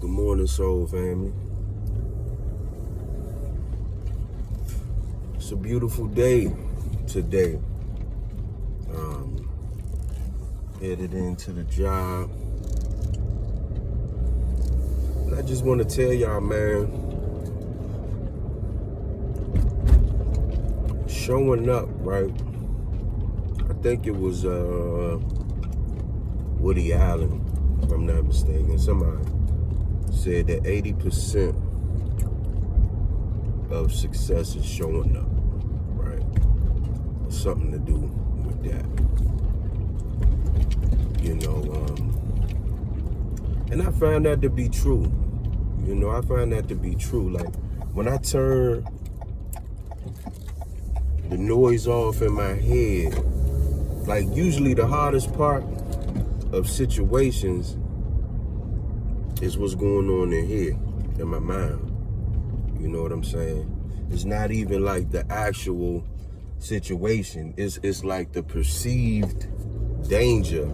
Good morning, soul family. It's a beautiful day today. Headed into the job. And I just want to tell y'all, man, showing up, right? I think it was Woody Allen, if I'm not mistaken. Somebody said that 80% of success is showing up, right? Something to do with that. And I find that to be true. I find that to be true. Like, when I turn the noise off in my head, like, usually the hardest part of situations is what's going on in here, in my mind. You know what I'm saying? It's not even like the actual situation. It's like the perceived danger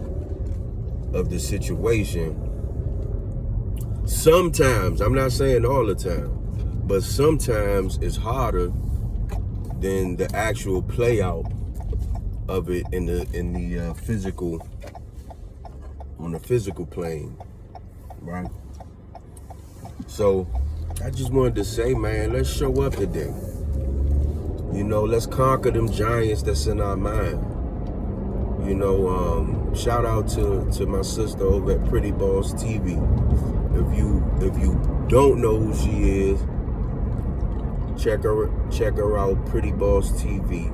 of the situation. Sometimes, I'm not saying all the time, but sometimes it's harder than the actual play out of it in the physical, on the physical plane, right? So I just wanted to say, man, let's show up today. Let's conquer them giants that's in our mind. Shout out to my sister over at Pretty Boss TV. If you don't know who she is, check her out, Pretty Boss TV.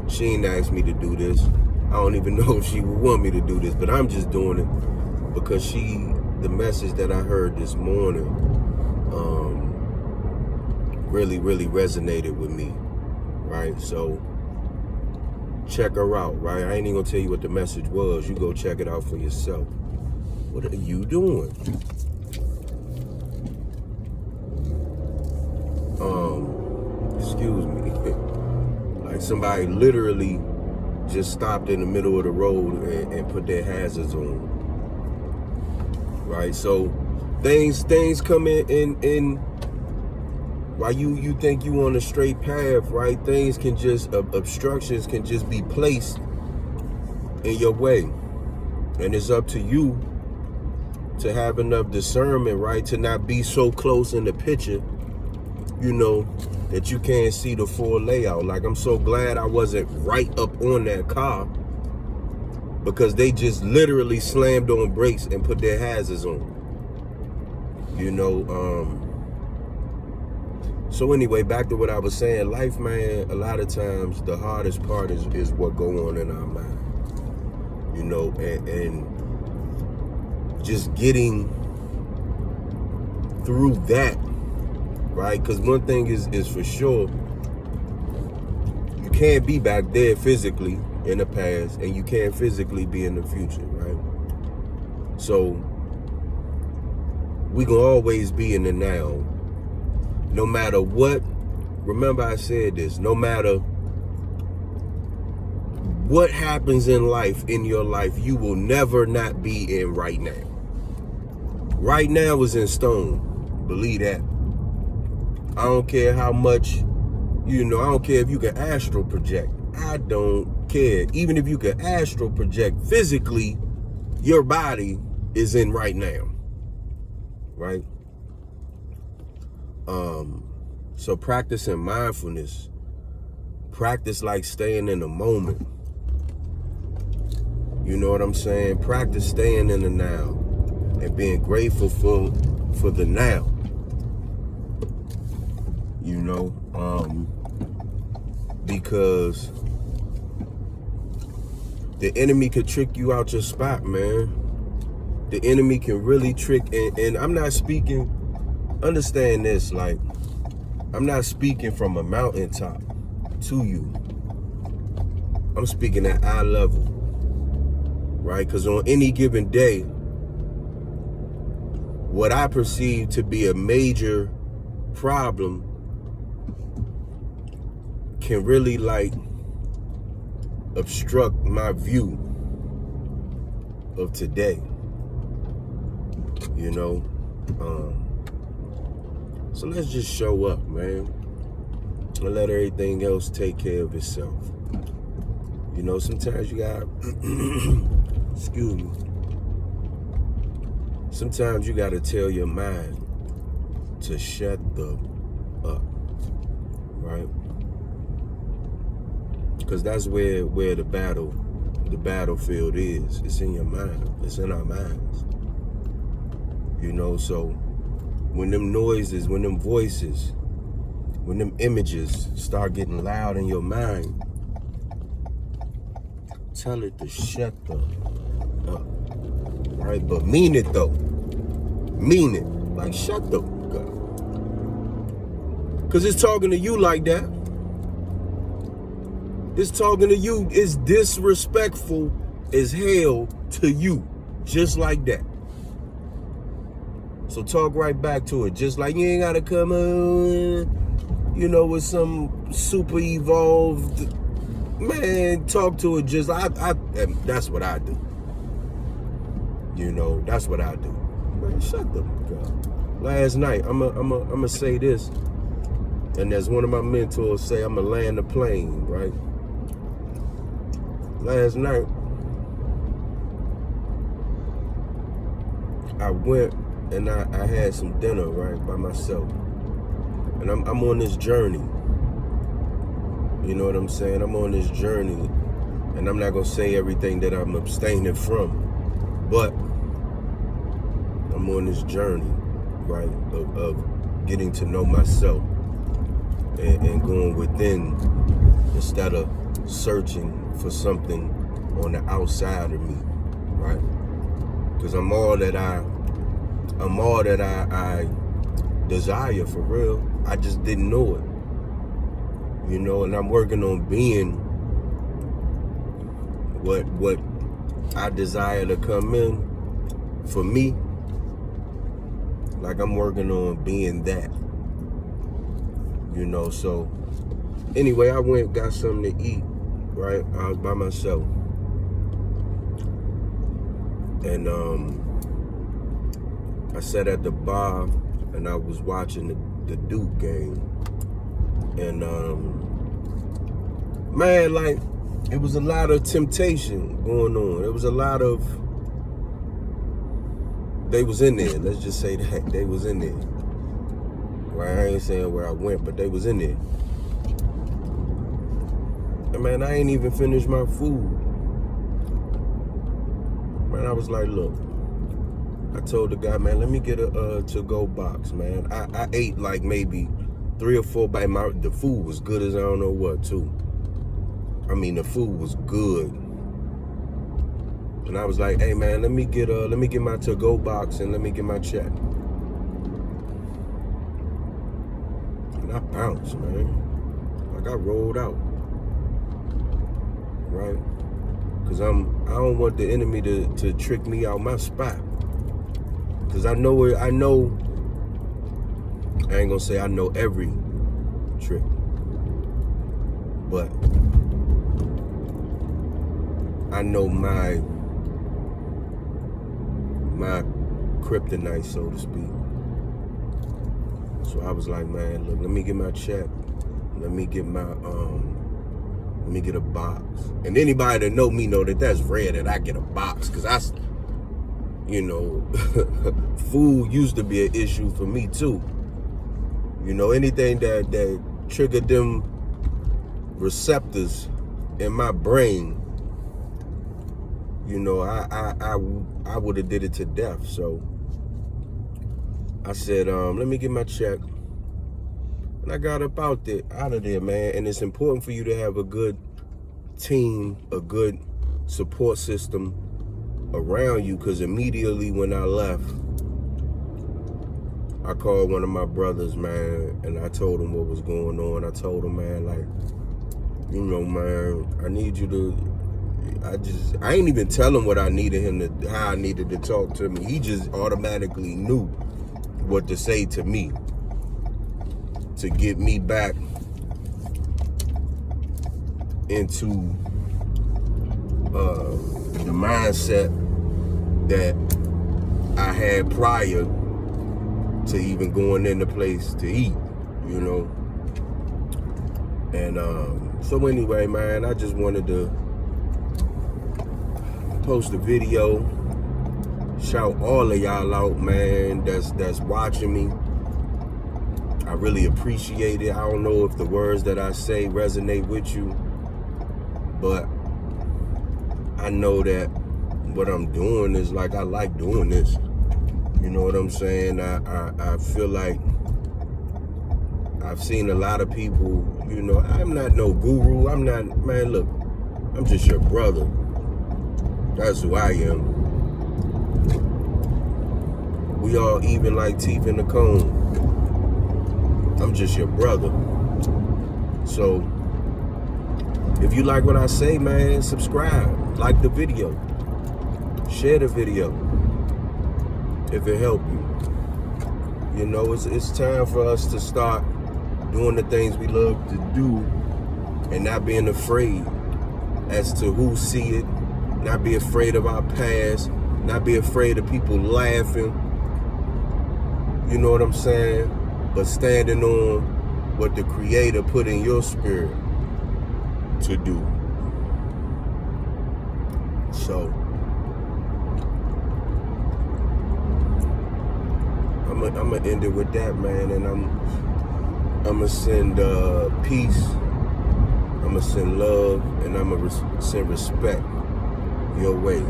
She ain't asked me to do this. I don't even know if she would want me to do this, but I'm just doing it because the message that I heard this morning really, really resonated with me, right? So check her out, right? I ain't even gonna tell you what the message was. You go check it out for yourself. What are you doing? Excuse me. Like, somebody literally just stopped in the middle of the road and put their hazards on. Right? So things come in while you think you on a straight path, right? Things can just, obstructions can just be placed in your way. And it's up to you to have enough discernment, right? To not be so close in the picture, that you can't see the full layout. Like, I'm so glad I wasn't right up on that car, because they just literally slammed on brakes and put their hazards on. So anyway, back to what I was saying. Life, man, a lot of times the hardest part is what go on in our mind. And just getting through that, right? Because one thing is for sure, you can't be back there physically in the past, and you can't physically be in the future, right? So we gonna always be in the now, no matter what. Remember, I said this: no matter what happens in life, in your life, you will never not be in right now. Right now is in stone. Believe that. I don't care how much, I don't care if you can astral project. I don't care. Even if you can astral project physically, your body is in right now. Right? So practicing mindfulness, practice like staying in the moment. You know what I'm saying? Practice staying in the now and being grateful for the now. Because the enemy could trick you out your spot, man. The enemy can really trick, and I'm not speaking, understand this, like, I'm not speaking from a mountaintop to you. I'm speaking at eye level, right? Because on any given day, what I perceive to be a major problem can really, like, obstruct my view of today. So let's just show up, man, and let everything else take care of itself. You know, sometimes you gotta, excuse me, sometimes you gotta tell your mind to shut the up, right? Because that's where the battlefield is. It's in your mind. It's in our minds. You know, so when them noises, when them voices, when them images start getting loud in your mind, tell it to shut the up, right? But mean it though. Mean it. Like, shut the up. Because it's talking to you like that. It's talking to you. It's disrespectful as hell to you. Just like that. So talk right back to it. Just like you ain't got to come on, you know, with some super evolved, man, talk to it just like, that's what I do. You know, that's what I do. Man, shut the fuck up. Last night, I'm gonna say this, and as one of my mentors say, I'm gonna land the plane, right? Last night, I went and I had some dinner, right, by myself. And I'm on this journey. You know what I'm saying? I'm on this journey. And I'm not going to say everything that I'm abstaining from. But I'm on this journey, right, of getting to know myself. And going within instead of searching for something on the outside of me, right? Because I'm all that I desire, for real. I just didn't know it, you know. And I'm working on being what I desire to come in for me. Like, I'm working on being that, you know. So anyway, I went and got something to eat, right? I was by myself. And I sat at the bar and I was watching the Duke game. And man, like, it was a lot of temptation going on. It was a lot of, they was in there. Let's just say that. They was in there. Right? I ain't saying where I went, but they was in there. And man, I ain't even finished my food. Man, I was like, look, I told the guy, man, let me get a to-go box, man. I ate like maybe 3 or 4 bites. The food was good as I don't know what, too. I mean, the food was good. And I was like, hey, man, let me get my to-go box and let me get my check. And I bounced, man. Like, I rolled out. Right? Because I don't want the enemy to trick me out my spot. Because I know, I ain't going to say I know every trick. But I know my kryptonite, so to speak. So I was like, man, look, let me get my check. Let me get a box. And anybody that know me know that that's rare that I get a box. Because you know, food used to be an issue for me too. You know, anything that triggered them receptors in my brain, you know, I would have did it to death. So I said, let me get my check. And I got up out of there, man. And it's important for you to have a good team, a good support system around you, because immediately when I left, I called one of my brothers, man, and I told him what was going on. I told him, man, like, you know, man, I need you to, I ain't even tell him what I needed him to, how I needed to talk to me. He just automatically knew what to say to me to get me back into the mindset that I had prior to even going in the place to eat, you know. And so anyway, man, I just wanted to post a video, shout all of y'all out, man, that's watching me. I really appreciate it. I don't know if the words that I say resonate with you, but I know that what I'm doing is like, I like doing this. You know what I'm saying? I feel like I've seen a lot of people, you know, I'm not no guru. I'm not, man, look, I'm just your brother. That's who I am. We all even like teeth in the comb. I'm just your brother. So, if you like what I say, man, subscribe, like the video, share the video, if it helped you. You know, it's time for us to start doing the things we love to do and not being afraid as to who see it, not be afraid of our past, not be afraid of people laughing. You know what I'm saying? But standing on what the Creator put in your spirit to do. So, I'm gonna end it with that, man, and I'm gonna send peace, I'm gonna send love, and I'm gonna send respect your way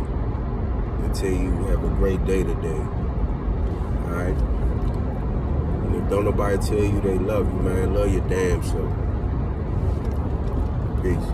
until you have a great day today. All right? And if don't nobody tell you they love you, man, love your damn self. Peace.